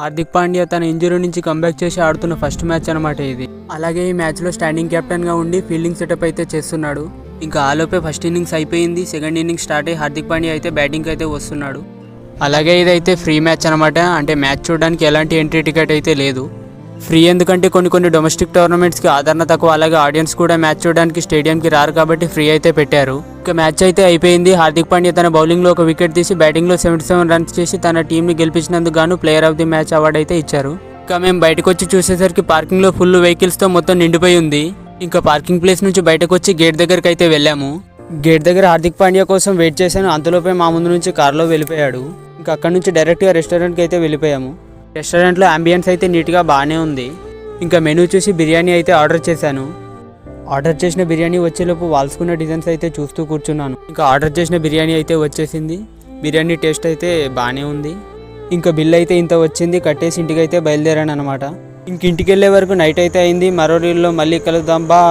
హార్దిక్ పాండ్యా తన ఇంజరీ నుంచి కంబ్యాక్ చేసి ఆడుతున్న ఫస్ట్ మ్యాచ్ అనమాట ఇది. అలాగే ఈ మ్యాచ్లో స్టాండింగ్ కెప్టెన్గా ఉండి ఫీల్డింగ్ సెటప్ అయితే చేస్తున్నాడు. ఇంకా ఆలోపే ఫస్ట్ ఇన్నింగ్స్ అయిపోయింది. సెకండ్ ఇన్నింగ్స్ స్టార్ట్ అయ్యి హార్దిక్ పాండ్యా అయితే బ్యాటింగ్ అయితే వస్తున్నాడు. అలాగే ఇదైతే ఫ్రీ మ్యాచ్ అనమాట. అంటే మ్యాచ్ చూడడానికి ఎలాంటి ఎంట్రీ టికెట్ అయితే లేదు. ఫ్రీ ఎందుకంటే కొన్ని డొమెస్టిక్ టోర్నమెంట్స్కి ఆదరణ తక్కువ. అలాగే ఆడియన్స్ కూడా మ్యాచ్ చూడడానికి స్టేడియంకి రారు కాబట్టి ఫ్రీ అయితే పెట్టారు. ఇక మ్యాచ్ అయితే అయిపోయింది. హార్దిక్ పాండ్యా తన బౌలింగ్లో ఒక వికెట్ తీసి బ్యాటింగ్లో 77 రన్స్ చేసి తన టీంని గెలిపించినందుకు గాను player of the match award అయితే ఇచ్చారు. ఇంకా మేము బయటకు వచ్చి చూసేసరికి పార్కింగ్లో ఫుల్ వెహికల్స్తో మొత్తం నిండిపోయి ఉంది. ఇంకా పార్కింగ్ ప్లేస్ నుంచి బయటకు వచ్చి గేట్ దగ్గరికి అయితే వెళ్ళాము. గేట్ దగ్గర హార్దిక్ పాండ్యా కోసం వెయిట్ చేశాను. అంతలోపే మా ముందు నుంచి కార్లో వెళ్ళిపోయాడు. ఇంకా అక్కడ నుంచి డైరెక్ట్గా రెస్టారెంట్కి అయితే వెళ్ళిపోయాము. రెస్టారెంట్లో అంబియన్స్ అయితే నీట్గా బాగానే ఉంది. ఇంకా మెనూ చూసి బిర్యానీ అయితే ఆర్డర్ చేశాను. ఆర్డర్ చేసిన బిర్యానీ వచ్చేలోపు వాల్సుకున్న డిజైన్స్ అయితే చూస్తూ కూర్చున్నాను. ఇంకా ఆర్డర్ చేసిన బిర్యానీ అయితే వచ్చేసింది. బిర్యానీ టేస్ట్ అయితే బాగానే ఉంది. ఇంకా బిల్ అయితే ఇంత వచ్చింది. కట్టేసి ఇంటికి అయితే బయలుదేరాను అనమాట. ఇంక ఇంటికి వెళ్ళే వరకు నైట్ అయితే అయింది. మరో రీల్లో మళ్ళీ కలుద్దాం. బా.